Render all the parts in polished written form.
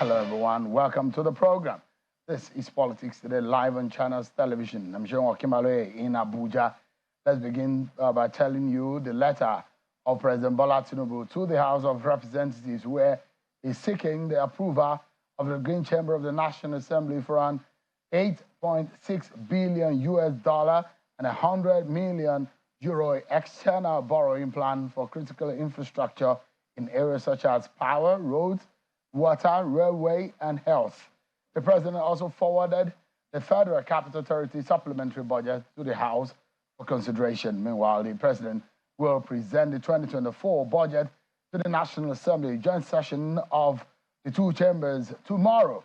Hello, everyone. Welcome to the program. This is Politics Today, live on Channels Television. I'm Jean Kimale in Abuja. Let's begin by telling you the letter of President Bola Tinubu to the House of Representatives, where he's seeking the approval of the Green Chamber of the National Assembly for an $8.6 billion and 100 million euro external borrowing plan for critical infrastructure in areas such as power, roads, water, railway, and health. The president also forwarded the Federal Capital Authority supplementary budget to the House for consideration. Meanwhile, the president will present the 2024 budget to the National Assembly joint session of the two chambers tomorrow.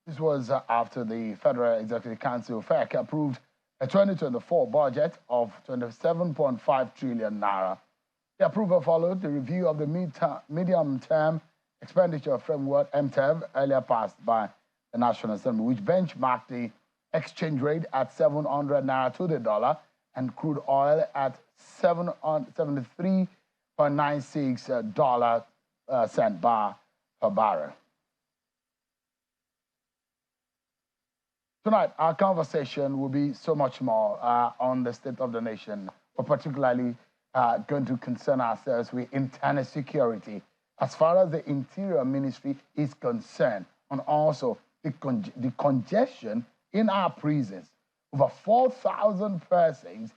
This was after the Federal Executive Council, FEC, approved a 2024 budget of 27.5 trillion naira. The approval followed the review of the medium-term expenditure framework, MTEV, earlier passed by the National Assembly, which benchmarked the exchange rate at 700 naira to the dollar and crude oil at 73.96 cent per barrel. Tonight, our conversation will be so much more on the state of the nation, but particularly going to concern ourselves with internal security as far as the Interior Ministry is concerned, and also the congestion in our prisons. Over 4,000 persons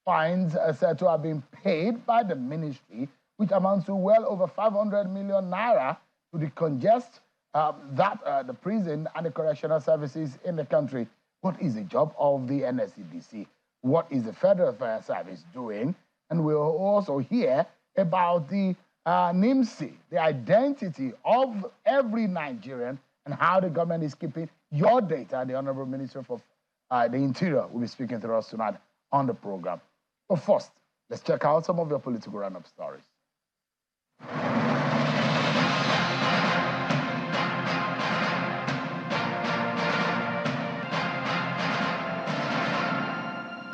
fines are said to have been paid by the ministry, which amounts to well over 500 million naira to decongest the prison and the correctional services in the country. What is the job of the NSCDC? What is the Federal Fire Service doing? And we'll also hear about the NIMSI, the identity of every Nigerian, and how the government is keeping your data. The Honorable Minister for the Interior will be speaking to us tonight on the program. But first, let's check out some of your political roundup stories.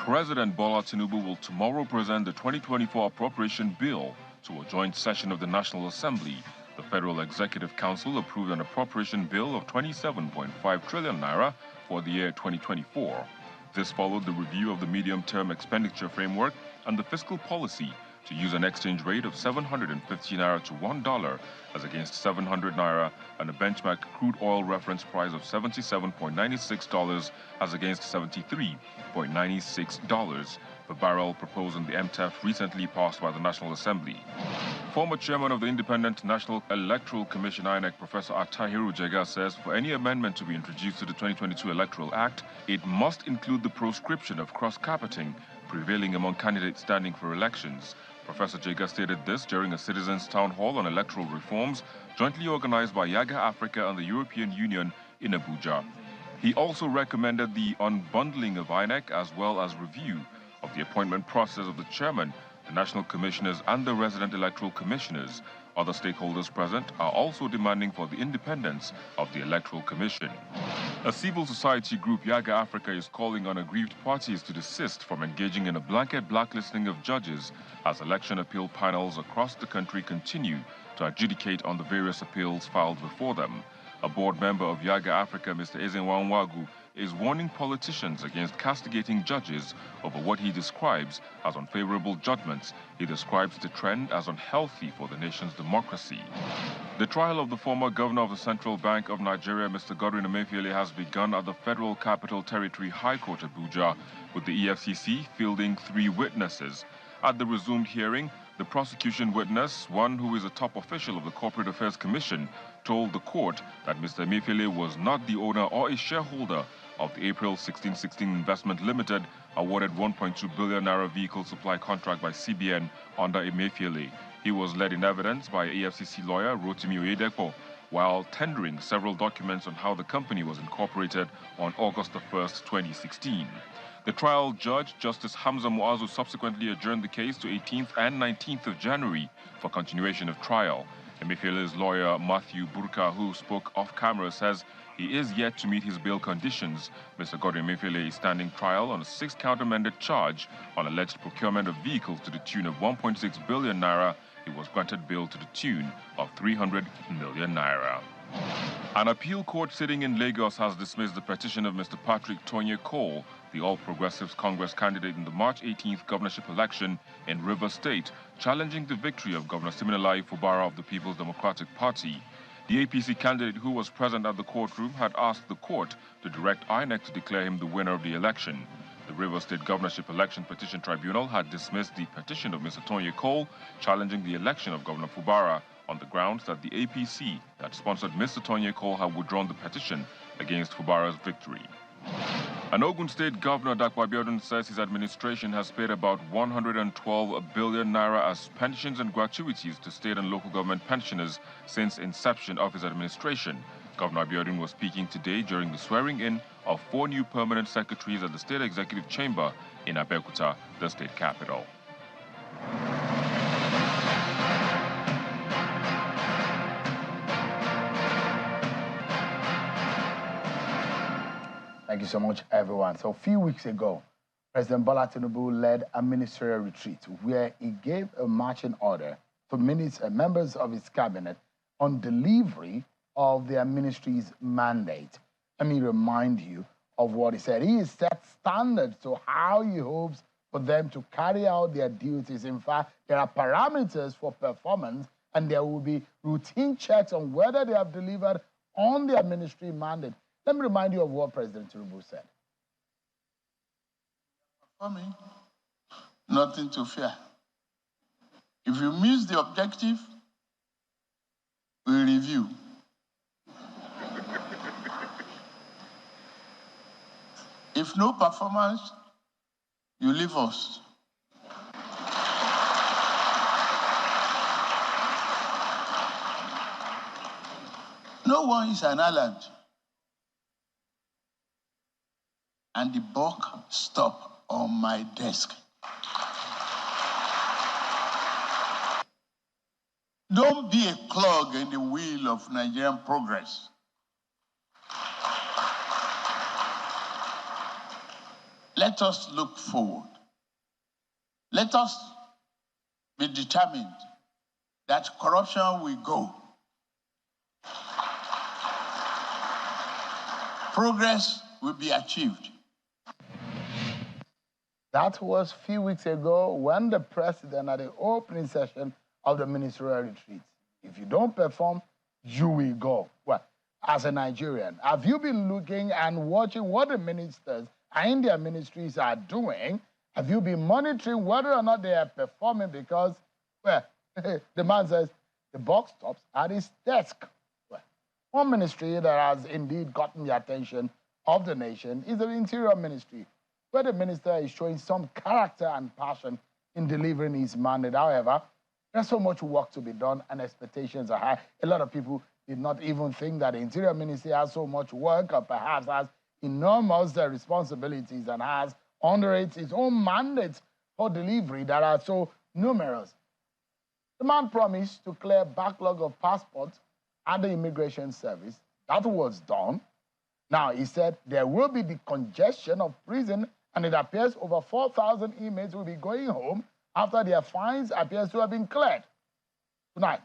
President Bola Tinubu will tomorrow present the 2024 appropriation bill to a joint session of the National Assembly. The Federal Executive Council approved an appropriation bill of 27.5 trillion naira for the year 2024. This followed the review of the medium-term expenditure framework and the fiscal policy to use an exchange rate of 750 naira to $1 as against 700 naira and a benchmark crude oil reference price of $77.96 as against $73.96 per barrel proposed in the MTEF recently passed by the National Assembly. Former chairman of the Independent National Electoral Commission, INEC, Professor Atahiru Jega, says for any amendment to be introduced to the 2022 Electoral Act, it must include the proscription of cross-carpeting prevailing among candidates standing for elections. Professor Jega stated this during a citizens' town hall on electoral reforms jointly organized by Yaga Africa and the European Union in Abuja. He also recommended the unbundling of INEC as well as review of the appointment process of the chairman, the national commissioners, and the resident electoral commissioners. Other stakeholders present are also demanding for the independence of the Electoral Commission. A civil society group, Yaga Africa, is calling on aggrieved parties to desist from engaging in a blanket blacklisting of judges as election appeal panels across the country continue to adjudicate on the various appeals filed before them. A board member of Yaga Africa, Mr. Ezenwa Nwagu, is warning politicians against castigating judges over what he describes as unfavorable judgments. He describes the trend as unhealthy for the nation's democracy. The trial of the former governor of the Central Bank of Nigeria, Mr. Godwin Emefiele, has begun at the Federal Capital Territory High Court, Abuja, with the EFCC fielding 3 witnesses. At the resumed hearing, the prosecution witness, one who is a top official of the Corporate Affairs Commission, told the court that Mr. Emefiele was not the owner or a shareholder of the April 1616 Investment Limited awarded 1.2 billion naira vehicle supply contract by CBN under Emefiele. He was led in evidence by EFCC lawyer Rotimi Oyedepo while tendering several documents on how the company was incorporated on August 1st, 2016. The trial judge, Justice Hamza Muazu, subsequently adjourned the case to 18th and 19th of January for continuation of trial. Emefiele's lawyer, Matthew Burka, who spoke off camera, says he is yet to meet his bail conditions. Mr. Godwin Emefiele is standing trial on a 6-count amended charge on alleged procurement of vehicles to the tune of 1.6 billion naira. He was granted bail to the tune of 300 million naira. An appeal court sitting in Lagos has dismissed the petition of Mr. Patrick Tonye Cole, the All Progressives Congress candidate in the March 18th governorship election in Rivers State, challenging the victory of Governor Siminalayi Fubara of the People's Democratic Party. The APC candidate who was present at the courtroom had asked the court to direct INEC to declare him the winner of the election. The Rivers State Governorship Election Petition Tribunal had dismissed the petition of Mr. Tonye Cole, challenging the election of Governor Fubara, on the grounds that the APC that sponsored Mr. Tonye Cole had withdrawn the petition against Fubara's victory. An Ogun State Governor, Dakwa Abiodun, says his administration has paid about 112 billion naira as pensions and gratuities to state and local government pensioners since inception of his administration. Governor Abiodun was speaking today during the swearing-in of 4 new permanent secretaries at the State Executive Chamber in Abeokuta, the state capital. Thank you so much, everyone. So a few weeks ago, President Bola Tinubu led a ministerial retreat where he gave a marching order to members of his cabinet on delivery of their ministry's mandate. Let me remind you of what he said. He has set standards to how he hopes for them to carry out their duties. In fact, there are parameters for performance, and there will be routine checks on whether they have delivered on their ministry mandate. Let me remind you of what President Tinubu said. Performing, nothing to fear. If you miss the objective, we review. If no performance, you leave us. No one is an island. And the buck stopped on my desk. Don't be a clog in the wheel of Nigerian progress. Let us look forward. Let us be determined that corruption will go. Progress will be achieved. That was a few weeks ago when the president at the opening session of the ministerial retreat. If you don't perform, you will go. Well, as a Nigerian, have you been looking and watching what the ministers and their ministries are doing? Have you been monitoring whether or not they are performing? Because, well, the man says the buck stops at his desk. Well, one ministry that has indeed gotten the attention of the nation is the Interior Ministry, where the minister is showing some character and passion in delivering his mandate. However, there's so much work to be done and expectations are high. A lot of people did not even think that the Interior Ministry has so much work or perhaps has enormous responsibilities and has under it its own mandates for delivery that are so numerous. The man promised to clear backlog of passports at the Immigration Service. That was done. Now, he said there will be the congestion of prison, and it appears over 4,000 inmates will be going home after their fines appears to have been cleared. Tonight,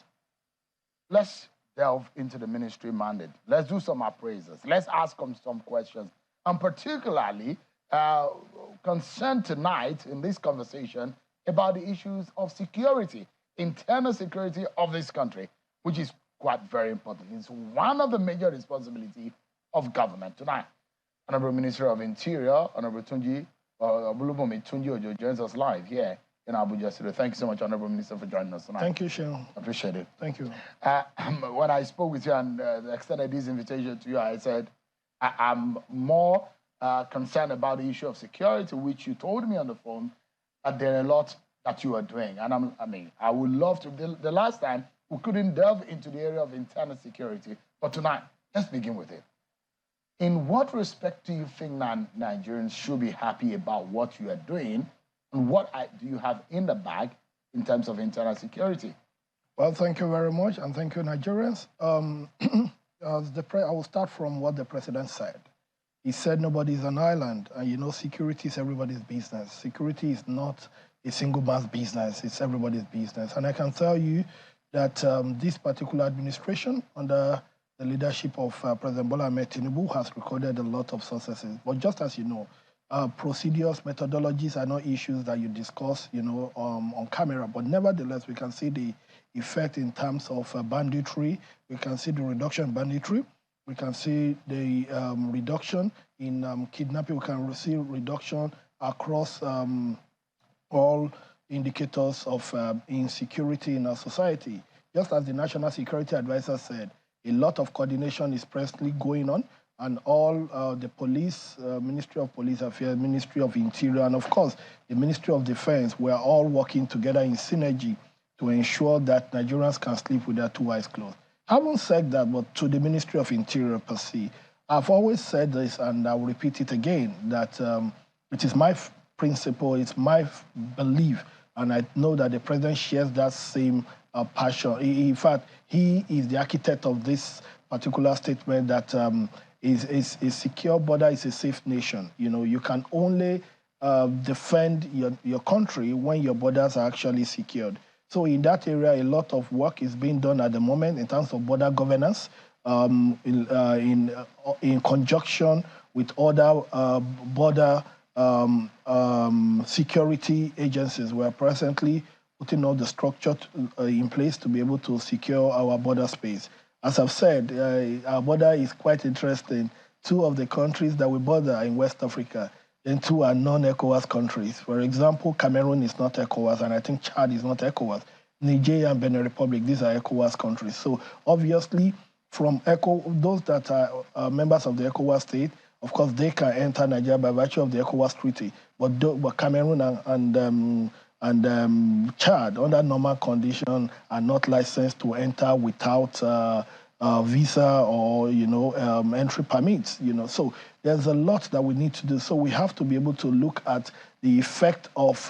let's delve into the ministry mandate. Let's do some appraisals. Let's ask them some questions. And particularly concerned tonight in this conversation about the issues of security, internal security of this country, which is quite very important. It's one of the major responsibilities of government tonight. Honorable Minister of Interior, Honorable Tunji Ojo joins us live here in Abuja today. Thank you so much, Honorable Minister, for joining us tonight. Thank you, Sean. Appreciate it. Thank you. When I spoke with you and extended this invitation to you, I said I'm more concerned about the issue of security, which you told me on the phone that there are a lot that you are doing. And I would love to. The last time we couldn't delve into the area of internal security, but tonight, let's begin with it. In what respect do you think Nigerians should be happy about what you are doing, and what do you have in the bag in terms of internal security? Well, thank you very much, and thank you, Nigerians. I will start from what the president said. He said nobody's an island, and you know security is everybody's business. Security is not a single man's business, it's everybody's business. And I can tell you that this particular administration under the leadership of President Bola Ahmed Tinubu has recorded a lot of successes. But just as you know, procedures, methodologies are not issues that you discuss, on camera. But nevertheless, we can see the effect in terms of banditry. We can see the reduction in banditry. We can see the reduction in kidnapping. We can see reduction across all indicators of insecurity in our society. Just as the National Security Advisor said, a lot of coordination is presently going on, and all the police, Ministry of Police Affairs, Ministry of Interior, and of course, the Ministry of Defense, we are all working together in synergy to ensure that Nigerians can sleep with their two eyes closed. Having said that, but to the Ministry of Interior per se, I've always said this, and I'll repeat it again, that it is my principle, it's my belief, and I know that the President shares that same passion. In fact, he is the architect of this particular statement that is a secure border is a safe nation. You can only defend your country when your borders are actually secured. So in that area, a lot of work is being done at the moment in terms of border governance, in conjunction with other border security agencies. We are presently putting all the structure in place to be able to secure our border space. As I've said, our border is quite interesting. Two of the countries that we border in West Africa, then two are non-ECOWAS countries. For example, Cameroon is not ECOWAS, and I think Chad is not ECOWAS. Niger and Benin Republic, these are ECOWAS countries. So obviously, from those that are members of the ECOWAS state, of course, they can enter Nigeria by virtue of the ECOWAS treaty. But Cameroon and Chad, under normal condition, are not licensed to enter without visa or entry permits. So there's a lot that we need to do. So we have to be able to look at the effect of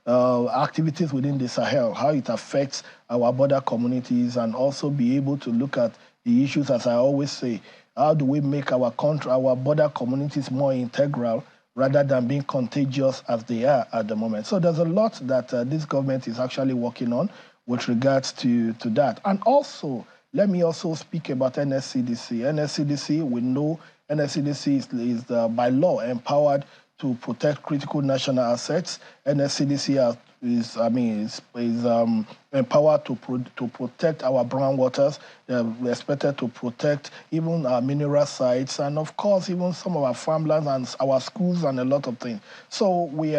activities within the Sahel, how it affects our border communities, and also be able to look at the issues, as I always say, how do we make our country, our border communities more integral rather than being contagious as they are at the moment. So there's a lot that this government is actually working on with regards to that. And also, let me also speak about NSCDC. NSCDC, we know NSCDC is by law empowered to protect critical national assets. NSCDC is empowered to protect our brown waters. We're expected to protect even our mineral sites, and of course even some of our farmlands and our schools and a lot of things. So we've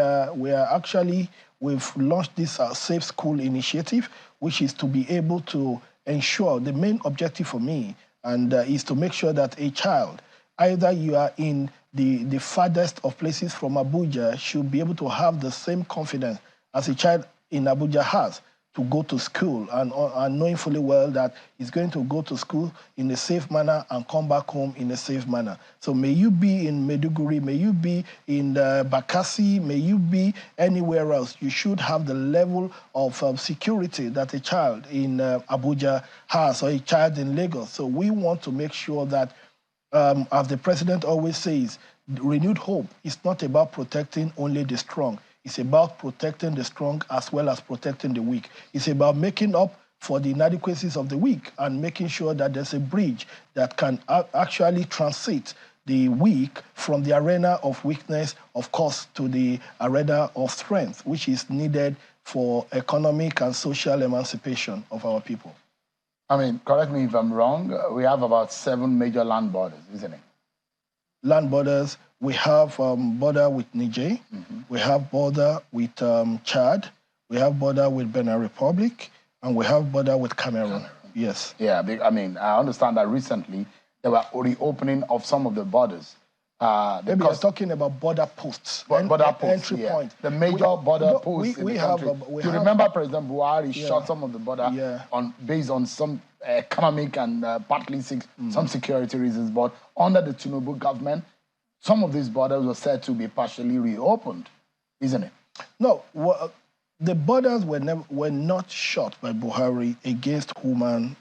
launched this Safe School initiative, which is to be able to ensure, the main objective for me and is to make sure that a child, either you are in the farthest of places from Abuja, should be able to have the same confidence as a child in Abuja has to go to school, and knowing fully well that he's going to go to school in a safe manner and come back home in a safe manner. So may you be in Maiduguri, may you be in Bakassi, may you be anywhere else, you should have the level of security that a child in Abuja has, or a child in Lagos. So we want to make sure that, as the president always says, renewed hope is not about protecting only the strong. It's about protecting the strong as well as protecting the weak. It's about making up for the inadequacies of the weak and making sure that there's a bridge that can actually transit the weak from the arena of weakness, of course, to the arena of strength, which is needed for economic and social emancipation of our people. I mean, correct me if I'm wrong, we have about 7 major land borders, isn't it? Land borders. We have border with Niger, we have border with Chad, we have border with Benin Republic, and we have border with Cameroon. Yes. Yeah, I mean, I understand that recently there were reopening of some of the borders. Maybe you're talking about border posts, border posts, entry points. The major border posts in the country. You remember President Buhari shut some of the border based on some economic and partly some security reasons, but under the Tinubu government, some of these borders were said to be partially reopened, isn't it? No, the borders were not shut by Buhari against human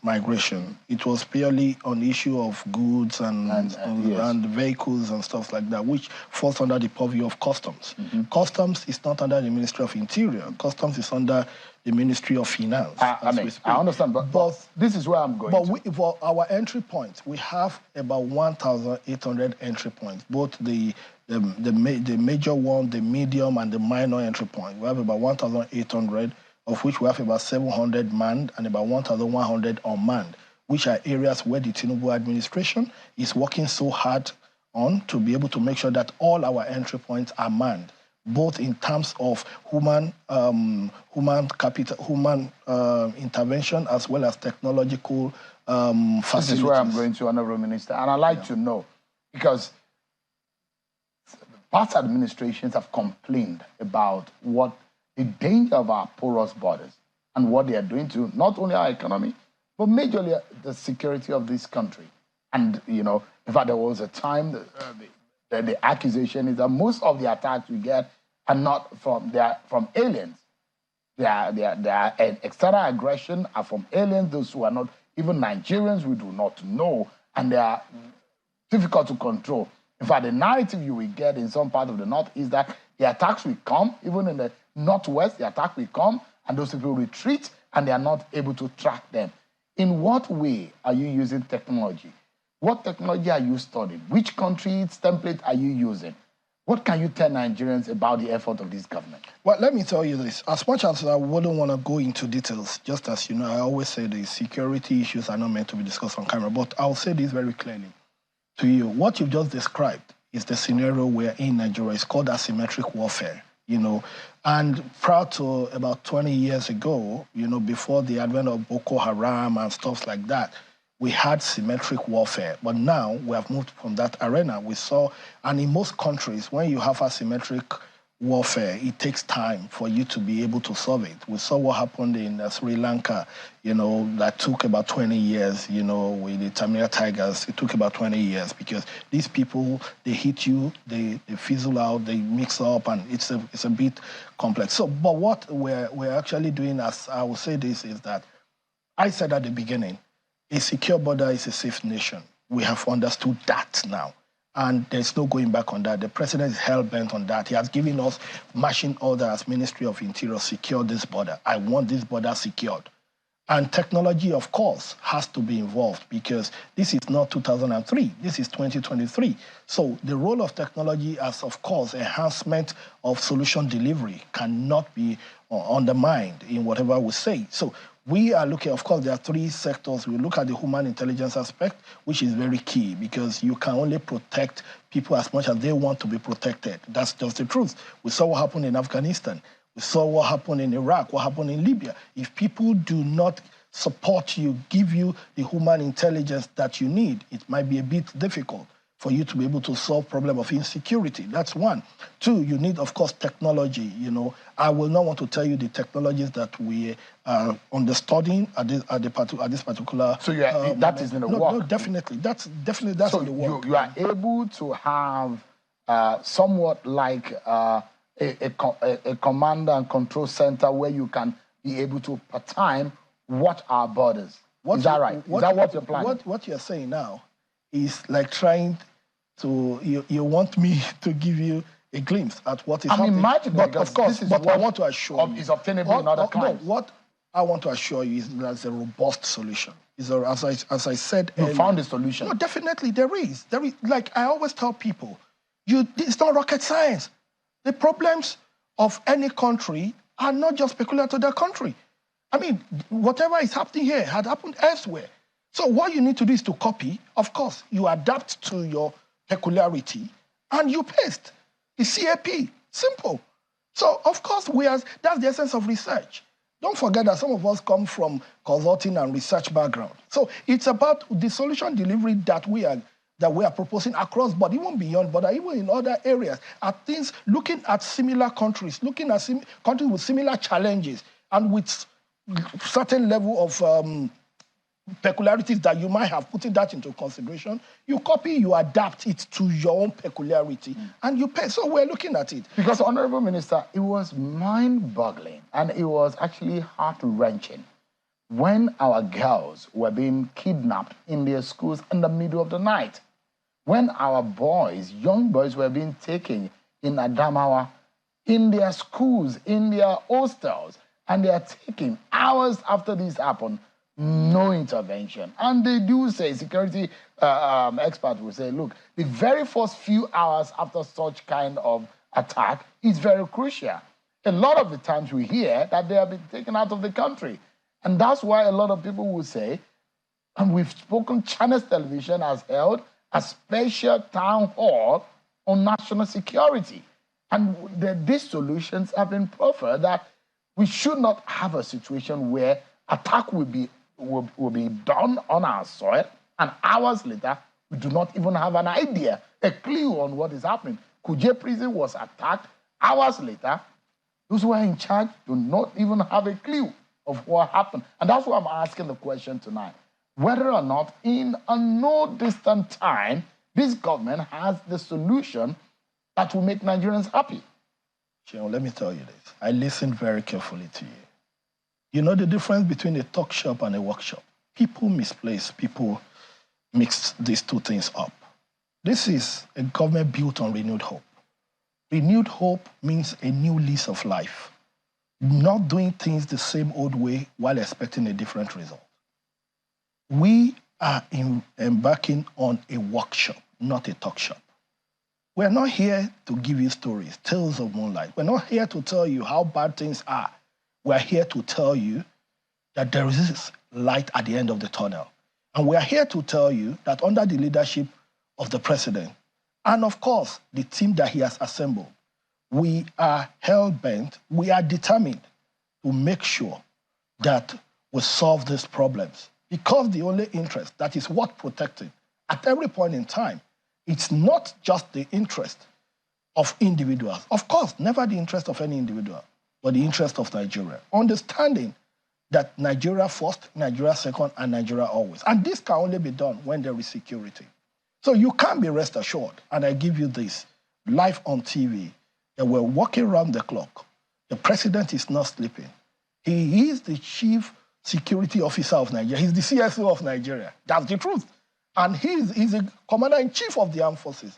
migration. It was purely on the issue of goods and vehicles and stuff like that, which falls under the purview of customs. Customs is not under the Ministry of Interior. Customs is under the Ministry of Finance. I understand, but this is where I'm going. But for our entry points, we have about 1,800 entry points, both the major one, the medium, and the minor entry point. We have about 1,800, of which we have about 700 manned and about 1,100 unmanned, which are areas where the Tinubu administration is working so hard on to be able to make sure that all our entry points are manned, both in terms of human intervention as well as technological facilities. This is where I'm going to, Honorable Minister, and I'd like to know, because past administrations have complained about what the danger of our porous borders and what they are doing to not only our economy, but majorly the security of this country. And, you know, in fact, there was a time the accusation is that most of the attacks we get are not from aliens. Their external aggression are from aliens, those who are not even Nigerians, we do not know, and they are difficult to control. In fact, the narrative you will get in some part of the north is that the attacks will come, even in the northwest, the attack will come, and those people retreat, and they are not able to track them. In what way are you using technology? What technology are you studying? Which country's template are you using? What can you tell Nigerians about the effort of this government? Well, let me tell you this. As much as I wouldn't want to go into details, just as you know, I always say the security issues are not meant to be discussed on camera, but I'll say this very clearly to you. What you've just described is the scenario we're in Nigeria. It's called asymmetric warfare, you know. And prior to about 20 years ago, you know, before the advent of Boko Haram and stuff like that, we had symmetric warfare. But now we have moved from that arena. We saw, and in most countries, when you have asymmetric warfare, it takes time for you to be able to solve it. We saw what happened in Sri Lanka, you know, that took about 20 years, you know, with the Tamil Tigers. It took about 20 years because these people, they hit you, they fizzle out, they mix up, and it's a bit complex. So, but what we're actually doing, as I will say this, is that I said at the beginning, a secure border is a safe nation. We have understood that now. And there's no going back on that. The president is hell-bent on that. He has given us marching order as Ministry of Interior, secure this border. I want this border secured. And technology, of course, has to be involved because this is not 2003. This is 2023. So the role of technology as, of course, enhancement of solution delivery cannot be undermined in whatever we say. So we are looking, of course, there are three sectors. We look at the human intelligence aspect, which is very key because you can only protect people as much as they want to be protected. That's just the truth. We saw what happened in Afghanistan. We saw what happened in Iraq, what happened in Libya. If people do not support you, give you the human intelligence that you need, it might be a bit difficult for you to be able to solve problem of insecurity. That's one. Two, you need, of course, technology. You know, I will not want to tell you the technologies that we are understudying at this particular. So that is in the work. No, definitely. That's so in the work. You are able to have somewhat like a command and control center where you can be able to, per time, watch our borders. Is that right? Is that what you're planning? What you're saying now is like trying to, you want me to give you a glimpse at what is happening. Imagine, but of course, but I want to assure you. Is obtainable in other climes. No, what I want to assure you is there's a robust solution. As I said you earlier, found a solution. No, definitely there is. Like I always tell people, it's not rocket science. The problems of any country are not just peculiar to their country. I mean, whatever is happening here had happened elsewhere. So what you need to do is to copy. Of course, you adapt to your peculiarity and you paste. The CAP, simple. So, of course, that's the essence of research. Don't forget that some of us come from consulting and research background. So it's about the solution delivery that we are proposing across, but even beyond, but even in other areas, at things, looking at similar countries, looking at countries with similar challenges and with certain level of peculiarities that you might have, putting that into consideration, you copy, you adapt it to your own peculiarity, and you pay. So we're looking at it. Because, Honorable Minister, it was mind-boggling, and it was actually heart-wrenching when our girls were being kidnapped in their schools in the middle of the night, when our boys, young boys, were being taken in Adamawa, in their schools, in their hostels, And they are taking hours after this happened, no intervention. And they do say, security experts will say, look, the very first few hours after such kind of attack is very crucial. A lot of the times we hear that they have been taken out of the country. And that's why a lot of people will say, and we've spoken, Channels Television has held a special town hall on national security. And these solutions have been proffered that we should not have a situation where attack will be done on our soil, and hours later, we do not even have an idea, a clue on what is happening. Kuje prison was attacked. Hours later, those who are in charge do not even have a clue of what happened. And that's why I'm asking the question tonight, whether or not in a no distant time, this government has the solution that will make Nigerians happy. Sheon, let me tell you this. I listened very carefully to you. You know the difference between a talk shop and a workshop? People misplace, people mix these two things up. This is a government built on renewed hope. Renewed hope means a new lease of life, not doing things the same old way while expecting a different result. We are embarking on a workshop, not a talk shop. We're not here to give you stories, tales of moonlight. We're not here to tell you how bad things are. We're here to tell you that there is this light at the end of the tunnel. And we're here to tell you that under the leadership of the president, and of course, the team that he has assembled, we are hell-bent, we are determined to make sure that we solve these problems. Because the only interest that is worth protecting at every point in time, it's not just the interest of individuals. Of course, never the interest of any individual, but the interest of Nigeria. Understanding that Nigeria first, Nigeria second, and Nigeria always. And this can only be done when there is security. So you can't be rest assured, and I give you this, live on TV, that we're working around the clock. The president is not sleeping. He is the chief security officer of Nigeria. He's the CSO of Nigeria. That's the truth. And he's a commander-in-chief of the armed forces.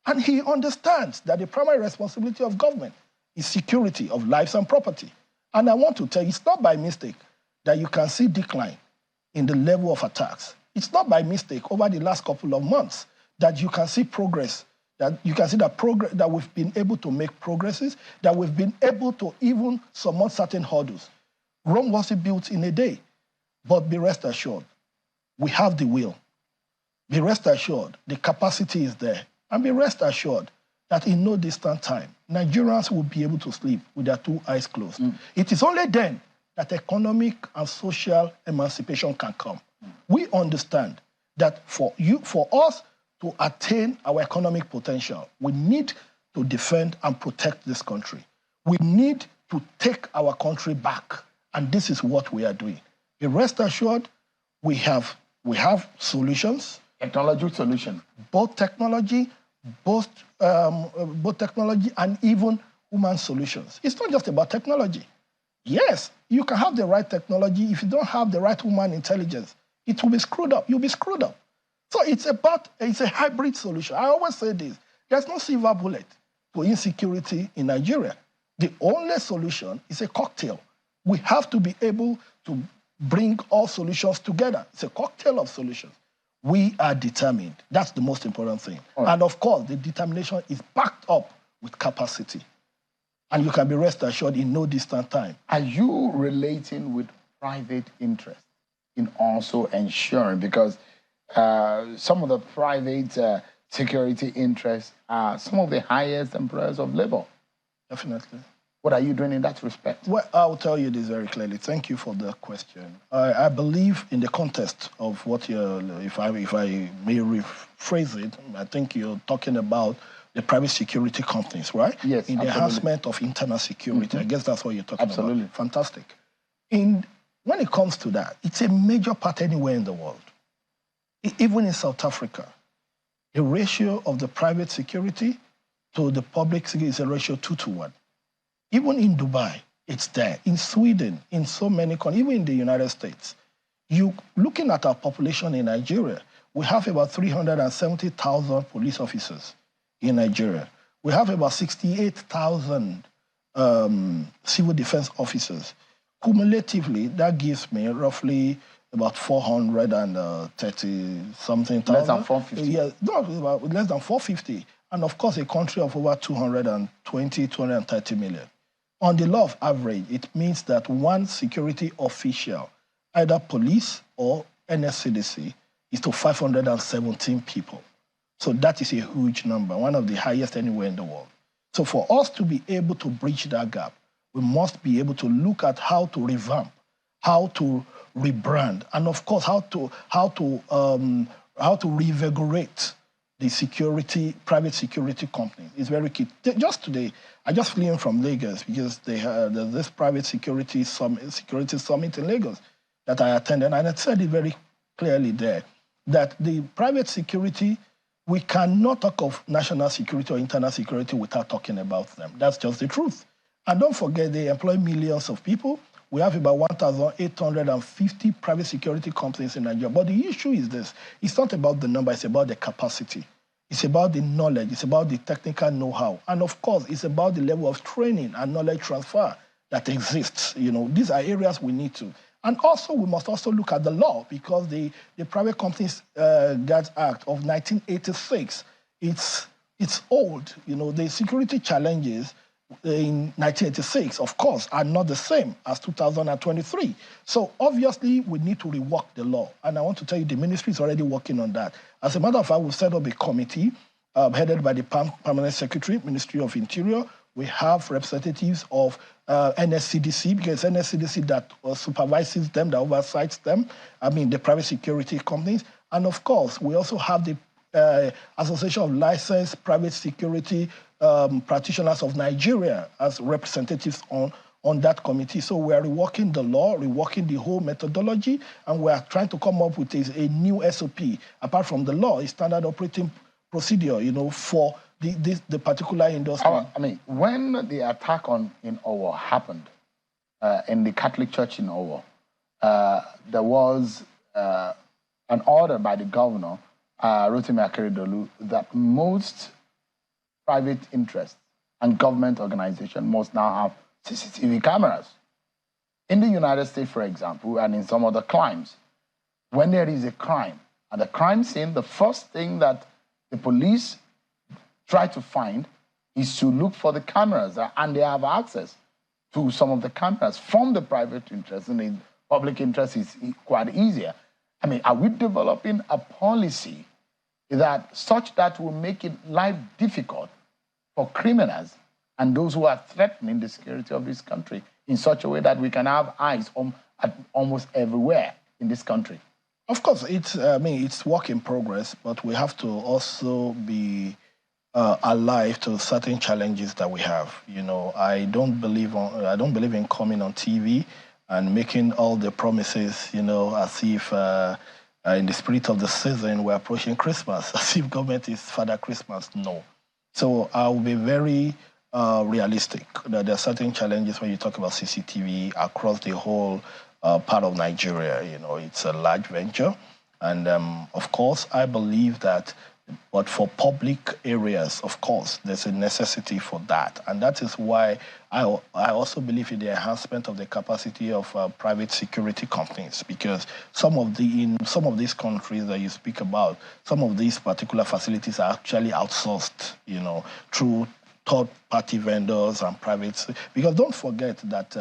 And he understands that the primary responsibility of government is security of lives and property. And I want to tell you, it's not by mistake that you can see decline in the level of attacks. It's not by mistake over the last couple of months that you can see progress, that you can see that we've been able to make progresses, that we've been able to even surmount certain hurdles. Rome wasn't built in a day, but be rest assured, we have the will. Be rest assured, the capacity is there. And be rest assured that in no distant time, Nigerians will be able to sleep with their two eyes closed. It is only then that economic and social emancipation can come. We understand that for us to attain our economic potential, we need to defend and protect this country. We need to take our country back, and this is what we are doing. Be rest assured, we have solutions. Technology solution. Both technology and even human solutions. It's not just about technology. Yes, you can have the right technology. If you don't have the right human intelligence, it will be screwed up. You'll be screwed up. So it's a hybrid solution. I always say this. There's no silver bullet to insecurity in Nigeria. The only solution is a cocktail. We have to be able to bring all solutions together. It's a cocktail of solutions. We are determined. That's the most important thing. Right. And of course, the determination is backed up with capacity. And you can be rest assured in no distant time. Are you relating with private interest in also ensuring? Because some of the private security interests are some of the highest employers of labor. Definitely. What are you doing in that respect? Well, I'll tell you this very clearly. Thank you for the question. I believe in the context of what you're, if I may rephrase it, I think you're talking about the private security companies, right? Yes, in the enhancement of internal security. I guess that's what you're talking about. Fantastic. When it comes to that, it's a major part anywhere in the world. Even in South Africa, the ratio of the private security to the public security is a ratio 2-to-1. Even in Dubai, it's there. In Sweden, in so many countries, even in the United States. Looking at our population in Nigeria, we have about 370,000 police officers in Nigeria. We have about 68,000 civil defense officers. Cumulatively, that gives me roughly about 430 something thousand. Less than 450. Yeah, no, about less than 450. And of course, a country of over 220, 230 million. On the law of average, it means that one security official, either police or NSCDC, is to 517 people. So that is a huge number, one of the highest anywhere in the world. So for us to be able to bridge that gap, we must be able to look at how to revamp, how to rebrand, and of course how to reinvigorate the private security companies. It's very key. Just today, I just flew in from Lagos because they had this private security summit in Lagos that I attended, and I said it very clearly there that the private security, we cannot talk of national security or internal security without talking about them. That's just the truth. And don't forget, they employ millions of people. We have about 1,850 private security companies in Nigeria. But the issue is this. It's not about the number, it's about the capacity. It's about the knowledge, it's about the technical know-how. And of course, it's about the level of training and knowledge transfer that exists. You know, these are areas we need to. And also, we must also look at the law, because the Private Companies Guards Act of 1986, it's old. You know, the security challenges in 1986, of course, are not the same as 2023. So obviously, we need to rework the law. And I want to tell you, the ministry is already working on that. As a matter of fact, we've set up a committee headed by the Permanent Secretary, Ministry of Interior. We have representatives of NSCDC, because NSCDC that supervises them, that oversees them, I mean, the private security companies. And of course, we also have the Association of Licensed Private Security Practitioners of Nigeria as representatives on that committee. So we are reworking the law, reworking the whole methodology, and we are trying to come up with a new SOP. Apart from the law, a standard operating procedure, you know, for the particular industry. I mean, when the attack in Owo happened, in the Catholic Church in Owo, there was an order by the governor, Rotimi Akeredolu, that most private interests and government organizations must now have CCTV cameras. In the United States, for example, and in some other climes, when there is a crime, at the crime scene, the first thing that the police try to find is to look for the cameras, and they have access to some of the cameras from the private interest, and the public interest is quite easier. I mean, are we developing a policy that will make it life difficult for criminals and those who are threatening the security of this country in such a way that we can have eyes at almost everywhere in this country? Of course, it's work in progress, but we have to also be alive to certain challenges that we have. You know, I don't believe in coming on TV and making all the promises, you know, as if in the spirit of the season we're approaching Christmas, as if government is Father Christmas. No. So I'll be very realistic that there are certain challenges when you talk about CCTV across the whole part of Nigeria. You know, it's a large venture. And of course, I believe that, but for public areas, of course, there's a necessity for that. And that is why I also believe in the enhancement of the capacity of private security companies, because in some of these countries that you speak about, some of these particular facilities are actually outsourced, you know, through third-party vendors and private. Because don't forget that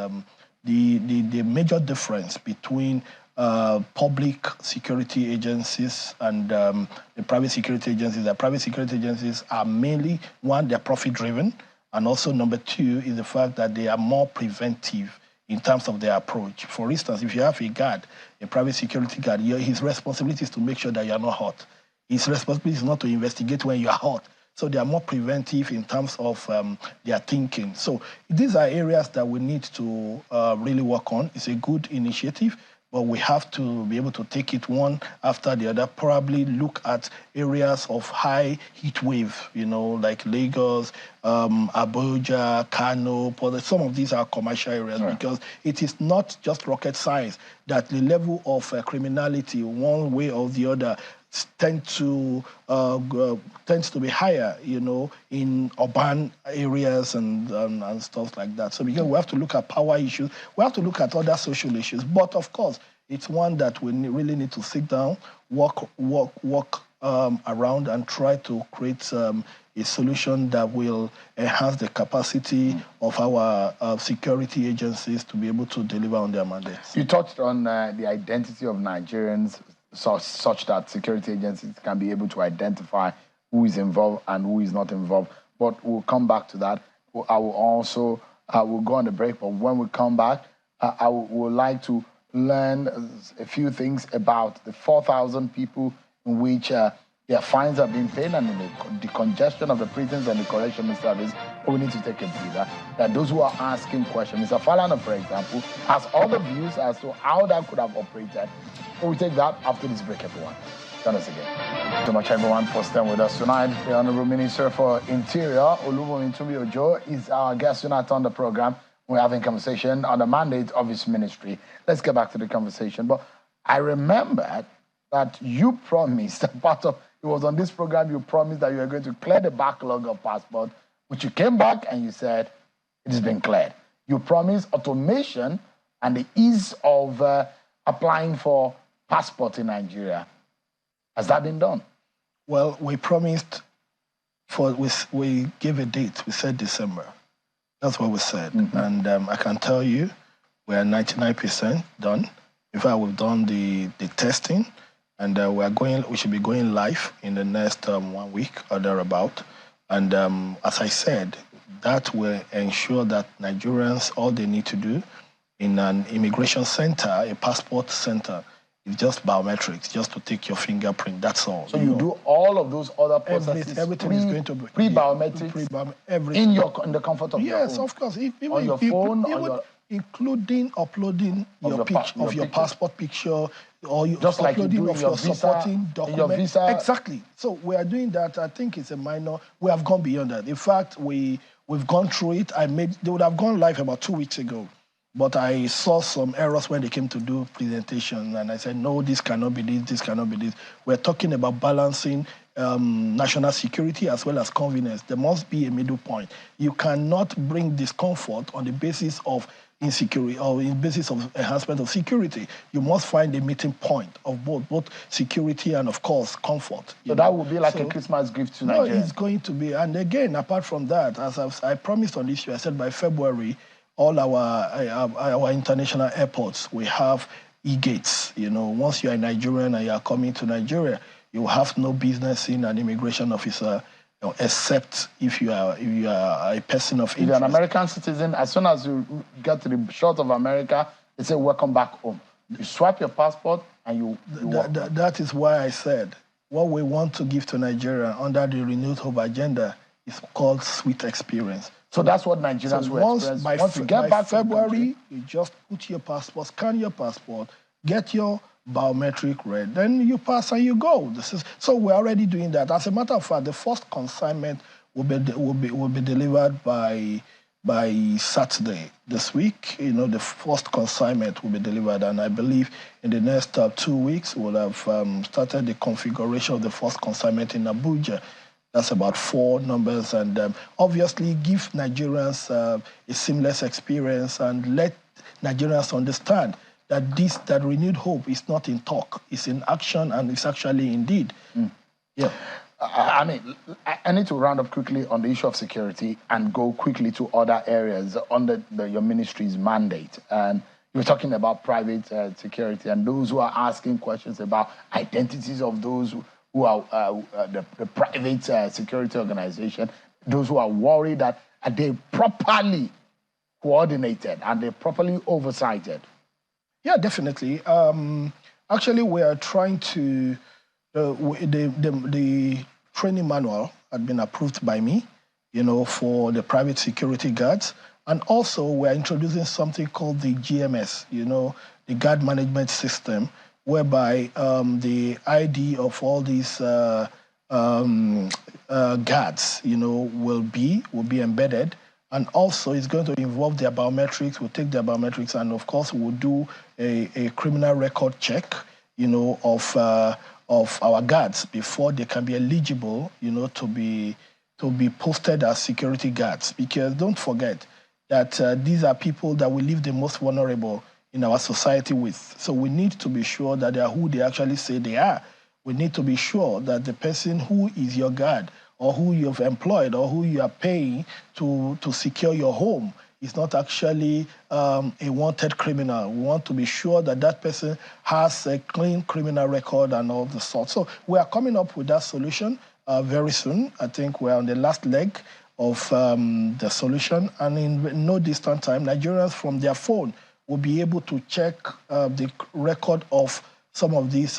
the major difference between public security agencies and the private security agencies. The private security agencies are mainly, one, they're profit-driven, and also number two is the fact that they are more preventive in terms of their approach. For instance, if you have a guard, a private security guard, his responsibility is to make sure that you're not hot. His responsibility is not to investigate when you are hot. So they are more preventive in terms of their thinking. So these are areas that we need to really work on. It's a good initiative, but we have to be able to take it one after the other, probably look at areas of high heat wave, you know, like Lagos, Abuja, Kano. Some of these are commercial areas, because it is not just rocket science. that the level of criminality, one way or the other, tends to be higher, in urban areas and stuff like that. So because we have to look at power issues, we have to look at other social issues. But of course, it's one that we really need to sit down, work around, and try to create a solution that will enhance the capacity of our security agencies to be able to deliver on their mandates. You touched on the identity of Nigerians such that security agencies can be able to identify who is involved and who is not involved. But we'll come back to that. I will also, we'll go on the break, but when we come back, I would like to learn a few things about the 4,000 people in which their fines have been paid, and in the congestion of the prisons and the correctional service. We need to take a breather. That those who are asking questions, Mr. Falana, for example, has all the views as to how that could have operated. We'll take that after this break, everyone. Join us again. Thank you so much, everyone, for staying with us tonight. The Honorable Minister for Interior, Oluwumi Tumbi Ojo, is our guest tonight on the program. We're having a conversation on the mandate of his ministry. Let's get back to the conversation. But I remember that you promised, it was on this program, you promised that you were going to clear the backlog of passports, which you came back and you said it has been cleared. You promised automation and the ease of applying for passport in Nigeria. Has that been done? Well, we promised, we gave a date. We said December. That's what we said. And I can tell you, we are 99% done. In fact, we've done the testing, and we should be going live in the next 1 week or thereabout. And as I said, that will ensure that Nigerians, all they need to do in an immigration center, a passport center, is just biometrics, just to take your fingerprint. That's all. So you do all of those other processes. Everything is going to be pre-biometrics everything in the comfort of your home. Yes, of course. On your phone, including uploading your passport picture, or just like uploading of your supporting documents. Exactly. So we are doing that. I think it's a minor. We have gone beyond that. In fact, we've gone through it. They would have gone live about 2 weeks ago. But I saw some errors when they came to do presentation, and I said, no, this cannot be this cannot be this. We're talking about balancing national security as well as convenience. There must be a middle point. You cannot bring discomfort on the basis of insecurity or in basis of enhancement of security. You must find a meeting point of both security and, of course, comfort. So that would be like a Christmas gift to Nigeria. No, it's going to be. And again, apart from that, as I promised on this issue, I said by February, all our international airports, we have e-gates. Once you are a Nigerian and you are coming to Nigeria, you have no business in an immigration officer, except if you are a person of interest. If you're an American citizen, as soon as you get to the shores of America, they say, welcome back home. You swipe your passport and you walk. That is why I said what we want to give to Nigeria under the Renewed Hope agenda is called sweet experience. So that's what Nigerians will experience. Once you get back February, you just put your passport, scan your passport, get your biometric read, then you pass and you go. So we're already doing that. As a matter of fact, the first consignment will be delivered by Saturday this week. The first consignment will be delivered, and I believe in the next 2 weeks we'll have started the configuration of the first consignment in Abuja. That's about 4 numbers, and obviously give Nigerians a seamless experience and let Nigerians understand that renewed hope is not in talk, it's in action, and it's actually indeed. Yeah. I need to round up quickly on the issue of security and go quickly to other areas under your ministry's mandate. And you were talking about private security and those who are asking questions about identities of those who are the private security organization, those who are worried that are they properly coordinated and they're properly oversighted? Yeah, definitely. Actually, we are trying to, the training manual had been approved by me, for the private security guards. And also we're introducing something called the GMS, the guard management system, whereby the ID of all these guards, will be embedded, And also, it's going to involve their biometrics. We'll take their biometrics, and of course, we'll do a criminal record check, of our guards before they can be eligible, to be posted as security guards. Because don't forget that these are people that we leave the most vulnerable in our society with. So we need to be sure that they are who they actually say they are. We need to be sure that the person who is your guard, or who you've employed, or who you are paying to secure your home is not actually a wanted criminal. We want to be sure that that person has a clean criminal record and all the sorts. So we are coming up with that solution very soon. I think we're on the last leg of the solution, and in no distant time, Nigerians from their phone will be able to check the record of some of these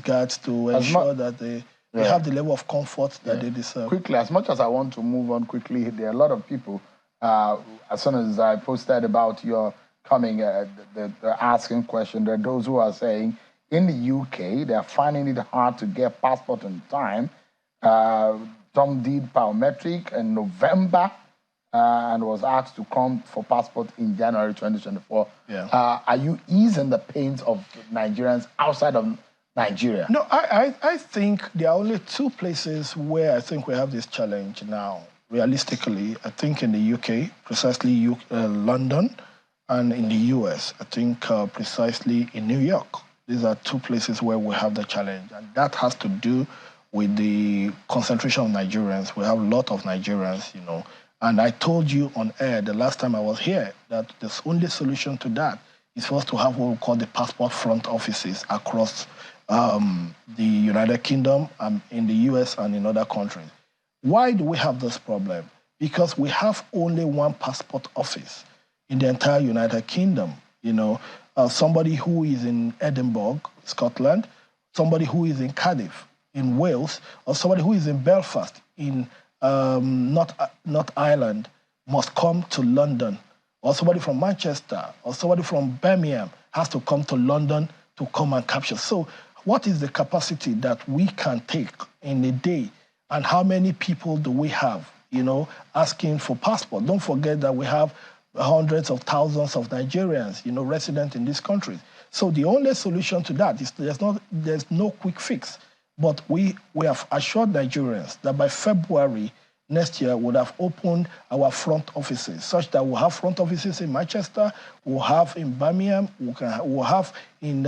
guards to ensure that they have the level of comfort that they deserve. Quickly, as much as I want to move on quickly, there are a lot of people, as soon as I posted about your coming, the asking question, there are those who are saying, in the UK, they're finding it hard to get passport on time. Some did biometric in November and was asked to come for passport in January 2024. Are you easing the pains of Nigerians outside of Nigeria? No, I think there are only two places where I think we have this challenge now. Realistically, I think in the UK, precisely London, and in the US, I think precisely in New York. These are two places where we have the challenge, and that has to do with the concentration of Nigerians. We have a lot of Nigerians, and I told you on air the last time I was here that the only solution to that is for us to have what we call the passport front offices across the United Kingdom, in the US, and in other countries. Why do we have this problem? Because we have only one passport office in the entire United Kingdom. Somebody who is in Edinburgh, Scotland, somebody who is in Cardiff, in Wales, or somebody who is in Belfast, in North Ireland, must come to London. Or somebody from Manchester, or somebody from Birmingham has to come to London to come and capture. So what is the capacity that we can take in a day, and how many people do we have, asking for passport? Don't forget that we have hundreds of thousands of Nigerians, resident in this country. So the only solution to that is there's no quick fix. But we have assured Nigerians that by February next year, we'll have opened our front offices, such that we'll have front offices in Manchester, we'll have in Birmingham, we'll have in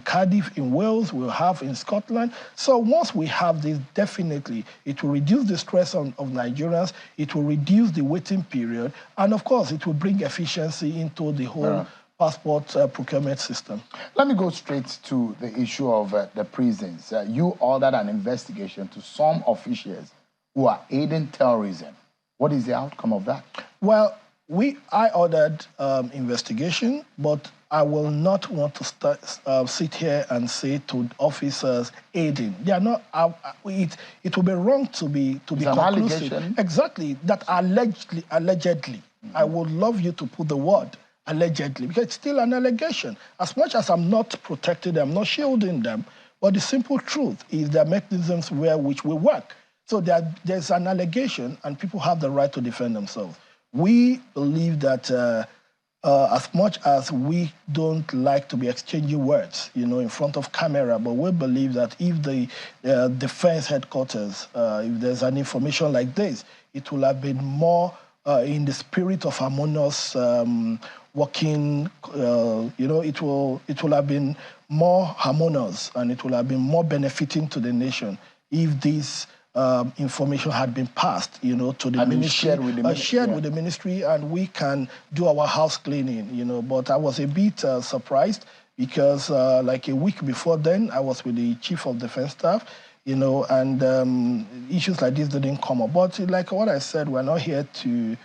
Cardiff, in Wales, we'll have in Scotland. So once we have this, definitely, it will reduce the stress of Nigerians, it will reduce the waiting period, and of course, it will bring efficiency into the whole passport procurement system. Let me go straight to the issue of the prisons. You ordered an investigation to some officials who are aiding terrorism. What is the outcome of that? Well, I ordered investigation, but I will not want to sit here and say to officers aiding. They are not. It will be wrong to be conclusive. Exactly, that allegedly. I would love you to put the word allegedly, because it's still an allegation. As much as I'm not protecting them, I'm not shielding them, but the simple truth is there are mechanisms which we work. So there's an allegation, and people have the right to defend themselves. We believe that as much as we don't like to be exchanging words, in front of camera, but we believe that if the defense headquarters, if there's an information like this, it will have been more in the spirit of harmonious working. It will have been more harmonious, and it will have been more benefiting to the nation if this information had been passed, to the ministry, shared with the ministry, and we can do our house cleaning, But I was a bit surprised because, like a week before then, I was with the Chief of Defense Staff, and issues like this didn't come up. But like what I said, we're not here to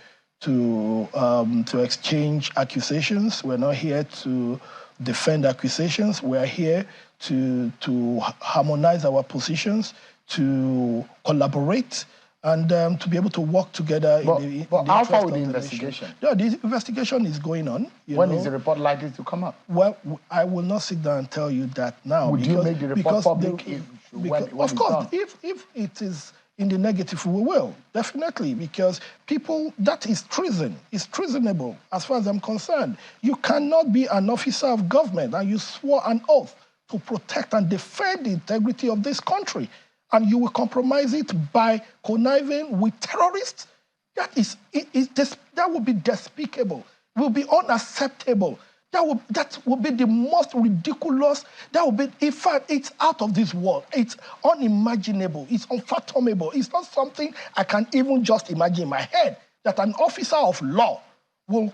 exchange accusations. We're not here to defend accusations. We're here to harmonize our positions, to collaborate, and to be able to work together in the how far with the investigation? Yeah, the investigation is going on. When is the report likely to come up? Well, I will not sit down and tell you that now. Would you make the report public? Of course, if it is in the negative, we will, definitely, because people, that is treason. It's treasonable, as far as I'm concerned. You cannot be an officer of government and you swore an oath to protect and defend the integrity of this country, and you will compromise it by conniving with terrorists. That would be despicable, will be unacceptable. That would be the most ridiculous. That would be, in fact, it's out of this world. It's unimaginable. It's unfathomable. It's not something I can even just imagine in my head, that an officer of law will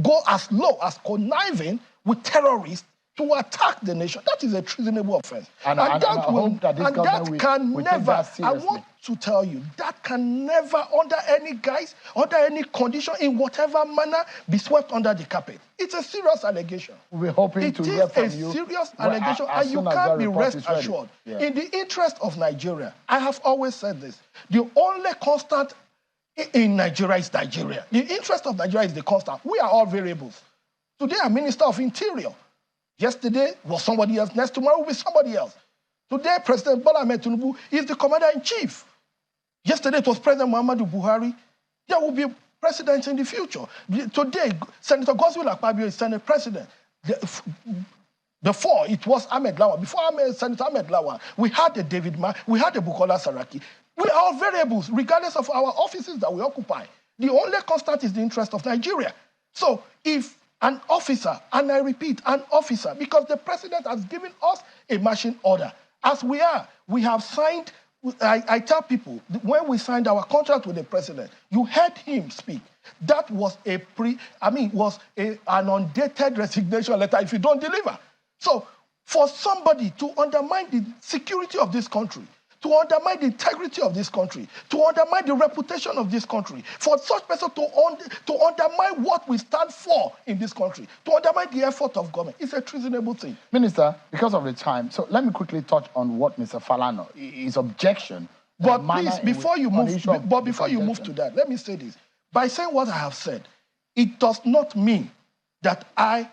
go as low as conniving with terrorists to attack the nation. That is a treasonable offense. And I hope that this government will take that seriously. I want to tell you, that can never, under any guise, under any condition, in whatever manner, be swept under the carpet. It's a serious allegation. We're hoping to hear from you. It is a serious allegation, and you can't be rest assured. Yeah. In the interest of Nigeria, I have always said this, the only constant in Nigeria is Nigeria. The interest of Nigeria is the constant. We are all variables. Today, I'm Minister of Interior. Yesterday was somebody else. Next tomorrow will be somebody else. Today, President Bola Ahmed Tinubu is the commander-in-chief. Yesterday, it was President Muhammadu Buhari. There will be presidents in the future. Today, Senator Godswill Akpabio is Senate President. Before, it was Ahmed Lawan. Before Senator Ahmed Lawan, we had a David Ma, we had a Bukola Saraki. We are all variables, regardless of our offices that we occupy. The only constant is the interest of Nigeria. So if an officer, and I repeat, an officer, because the president has given us a marching order. As we have signed, I tell people, when we signed our contract with the president, you heard him speak. That was an undated resignation letter if you don't deliver. So for somebody to undermine the security of this country, to undermine the integrity of this country, to undermine the reputation of this country, for such person to undermine what we stand for in this country, to undermine the effort of government, it's a treasonable thing. Minister, because of the time, so let me quickly touch on what Mr. Falana, his objection. But please, before you move to that, let me say this. By saying what I have said, it does not mean that I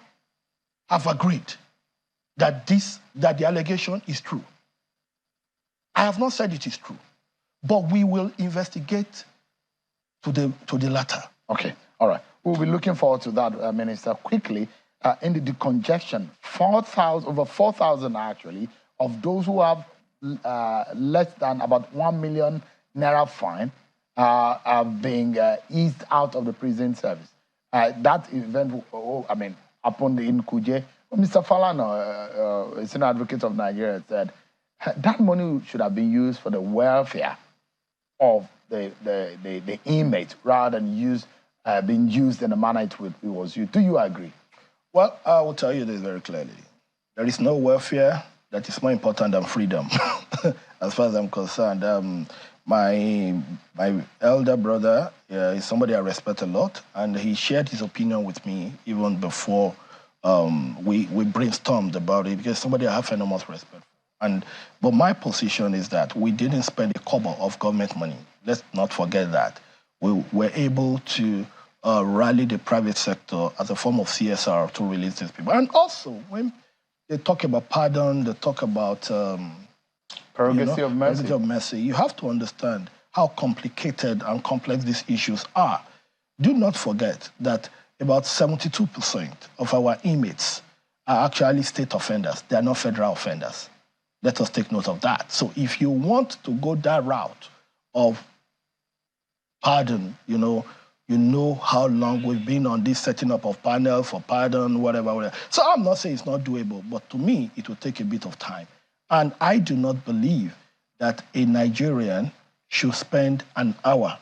have agreed that the allegation is true. I have not said it is true, but we will investigate to the latter. Okay, all right. We'll be looking forward to that, Minister. Quickly, in the decongestion, over 4,000 actually, of those who have less than about 1 million naira fine are being eased out of the prison service. That event, happened in Kuje. Mr. Falana, a senior advocate of Nigeria, said, that money should have been used for the welfare of the inmate rather than being used in the manner it was used. Do you agree? Well, I will tell you this very clearly. There is no welfare that is more important than freedom, as far as I'm concerned. My elder brother is somebody I respect a lot, and he shared his opinion with me even before we brainstormed about it, because somebody I have enormous respect for. But my position is that we didn't spend a kobo of government money. Let's not forget that. We were able to rally the private sector as a form of CSR to release these people. And also, when they talk about pardon, they talk about prerogative of mercy. Prerogative of mercy. You have to understand how complicated and complex these issues are. Do not forget that about 72% of our inmates are actually state offenders. They are not federal offenders. Let us take note of that. So if you want to go that route of pardon, you know how long we've been on this setting up of panel for pardon, whatever. So I'm not saying it's not doable, but to me, it will take a bit of time. And I do not believe that a Nigerian should spend an hour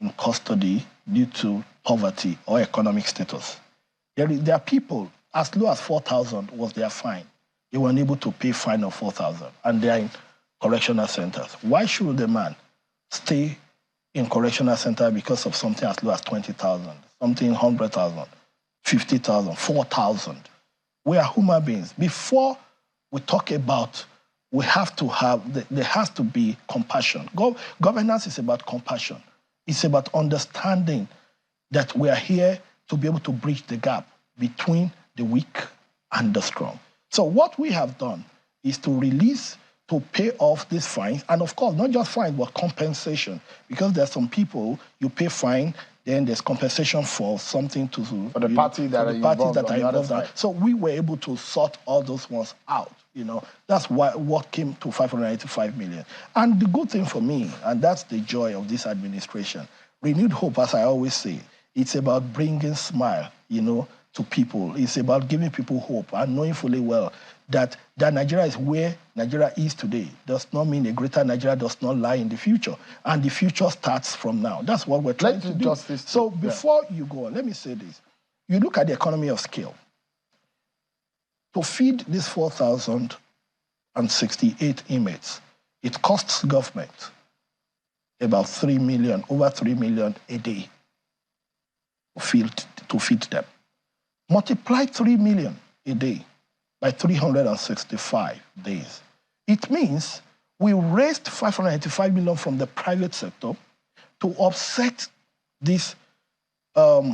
in custody due to poverty or economic status. There are people, as low as 4,000 was their fine. They were unable to pay fine of 4,000, and they are in correctional centers. Why should the man stay in correctional center because of something as low as 20,000, something 100,000, 50,000, 4,000? We are human beings. Before we talk about, there has to be compassion. Governance is about compassion. It's about understanding that we are here to be able to bridge the gap between the weak and the strong. So what we have done is to to pay off these fines, and of course, not just fines, but compensation, because there's some people, you pay fine, then there's compensation for something to... For the party that are involved. So we were able to sort all those ones out, That's what came to 585 million. And the good thing for me, and that's the joy of this administration, renewed hope, as I always say, it's about bringing smile, to people. It's about giving people hope and knowing fully well that Nigeria is where Nigeria is today does not mean a greater Nigeria does not lie in the future. And the future starts from now. That's what we're trying to do. So before you go on, let me say this. You look at the economy of scale. To feed these 4,068 inmates, it costs government about 3 million, over 3 million a day to feed them. Multiply 3 million a day by 365 days. It means we raised 585 million from the private sector to offset these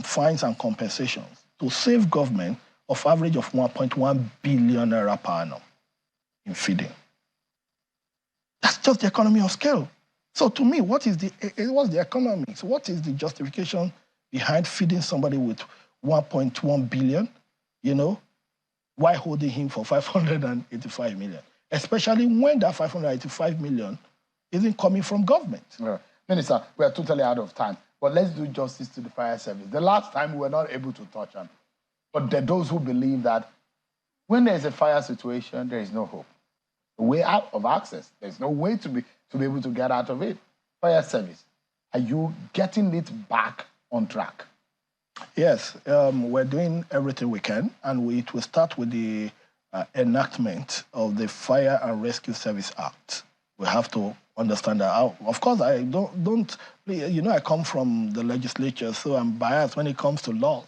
fines and compensations to save government of average of 1.1 billion naira per annum in feeding. That's just the economy of scale. So to me, what's the economics? What is the justification behind feeding somebody with 1.1 billion, why holding him for 585 million? Especially when that 585 million isn't coming from government. Yeah. Minister, we are totally out of time, but let's do justice to the fire service. The last time we were not able to touch on, but there are those who believe that when there's a fire situation, there is no hope. A way out of access. There's no way to be able to get out of it. Fire service, are you getting it back on track? Yes, we're doing everything we can, and it will start with the enactment of the Fire and Rescue Service Act. We have to understand that. Of course, I don't I come from the legislature, so I'm biased when it comes to laws,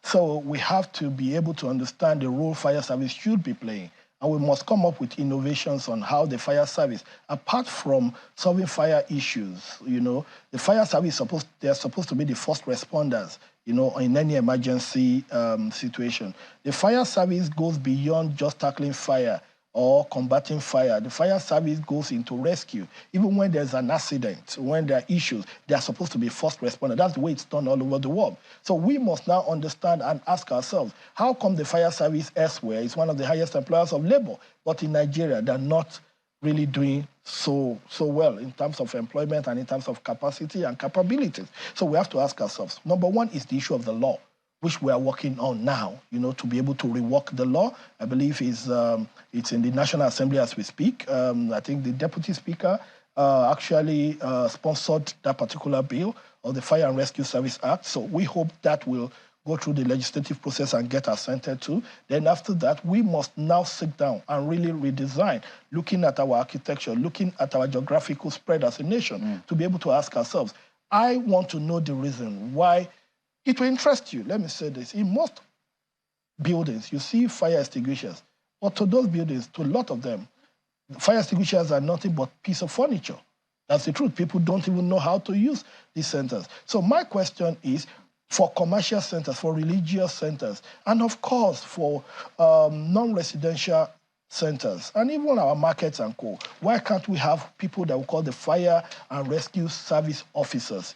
So we have to be able to understand the role fire service should be playing. And we must come up with innovations on how the fire service, apart from solving fire issues, the fire service they're supposed to be the first responders, in any emergency situation. The fire service goes beyond just tackling fire or combating fire. The fire service goes into rescue. Even when there's an accident, when there are issues, they are supposed to be first responders. That's the way it's done all over the world. So we must now understand and ask ourselves, how come the fire service elsewhere is one of the highest employers of labor, but in Nigeria, they're not really doing so well in terms of employment and in terms of capacity and capabilities? So we have to ask ourselves, number one is the issue of the law, which we are working on now, to be able to rework the law. I believe it's in the National Assembly as we speak. I think the Deputy Speaker actually sponsored that particular bill of the Fire and Rescue Service Act. So we hope that will go through the legislative process and get assented to. Then after that, we must now sit down and really redesign, looking at our architecture, looking at our geographical spread as a nation, to be able to ask ourselves, I want to know the reason why. It will interest you. Let me say this. In most buildings, you see fire extinguishers. But to those buildings, to a lot of them, fire extinguishers are nothing but piece of furniture. That's the truth. People don't even know how to use these centers. So my question is, for commercial centers, for religious centers, and of course for non-residential centers, and even our markets and co. Why can't we have people that we call the fire and rescue service officers,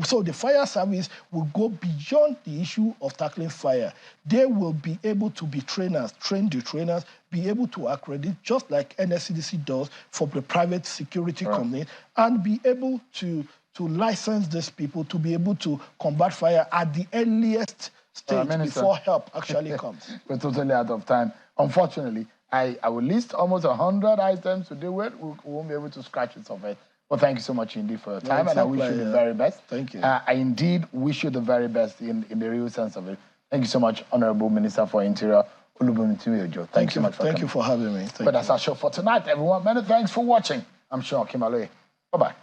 So the fire service will go beyond the issue of tackling fire. They will be able to be trainers, train the trainers, be able to accredit, just like NSCDC does for the private security company, and be able to license these people to be able to combat fire at the earliest stage before help actually comes. We're totally out of time. Unfortunately, I will list almost 100 items to deal with. We won't be able to scratch it off it. But thank you so much indeed for your time, and I wish you the very best. Thank you. I indeed wish you the very best in the real sense of it. Thank you so much, Honorable Minister for Interior, Olubunmi Timiyojo. Thank you so much for coming. Thank you for having me. But that's our show for tonight, everyone. Many thanks for watching. I'm Sean Kimaloe. Bye-bye.